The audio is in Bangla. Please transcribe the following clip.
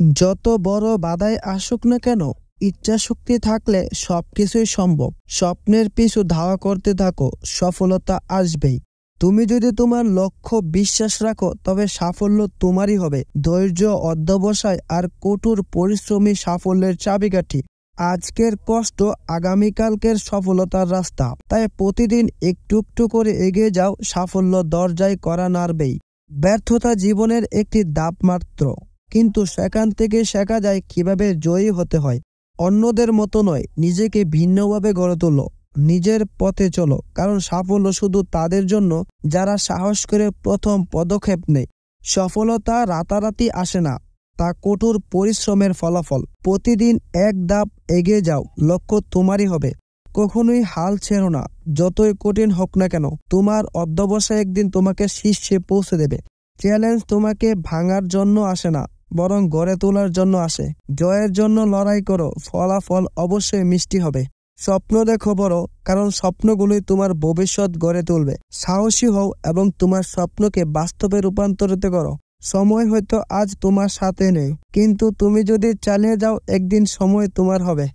যত বড় বাধাই আসুক না কেন, ইচ্ছা শক্তি থাকলে সবকিছুই সম্ভব। স্বপ্নের পিছু ধাওয়া করতে থাকো, সফলতা আসবেই। তুমি যদি তোমার লক্ষ্য বিশ্বাস রাখো, তবে সাফল্য তোমারই হবে। ধৈর্য, অধ্যবসায় আর কঠোর পরিশ্রমী সাফল্যের চাবিকাঠি। আজকের কষ্ট আগামীকালকের সফলতার রাস্তা। তাই প্রতিদিন একটু একটু করে এগিয়ে যাও, সাফল্য দরজায় করা নাড়বেই। ব্যর্থতা জীবনের একটি ধাপ মাত্র, কিন্তু সেখান থেকে শেখা যায় কিভাবে জয়ী হতে হয়। অন্যদের মতো নয়, নিজেকে ভিন্নভাবে গড়ে তোলো। নিজের পথে চলো, কারণ সাফল্য শুধু তাদের জন্য যারা সাহস করে প্রথম পদক্ষেপ নেয়। সফলতা রাতারাতি আসে না, তা কঠোর পরিশ্রমের ফলাফল। প্রতিদিন এক ধাপ এগিয়ে যাও, লক্ষ্য তোমারই হবে। কখনোই হাল ছেড়ো না, যতই কঠিন হোক না কেন। তোমার অধ্যবসায় একদিন তোমাকে শীর্ষে পৌঁছে দেবে। চ্যালেঞ্জ তোমাকে ভাঙার জন্য আসে না, বরং গড়ে তোলার জন্য আসে। জয়ের জন্য লড়াই করো, ফলাফল অবশ্যই মিষ্টি হবে। স্বপ্ন দেখো বড়, কারণ স্বপ্নগুলোই তোমার ভবিষ্যৎ গড়ে তুলবে। সাহসী হও এবং তোমার স্বপ্নকে বাস্তবে রূপান্তরিত করো। সময় হয়তো আজ তোমার সাথে নেই, কিন্তু তুমি যদি চালিয়ে যাও, একদিন সময় তোমার হবে।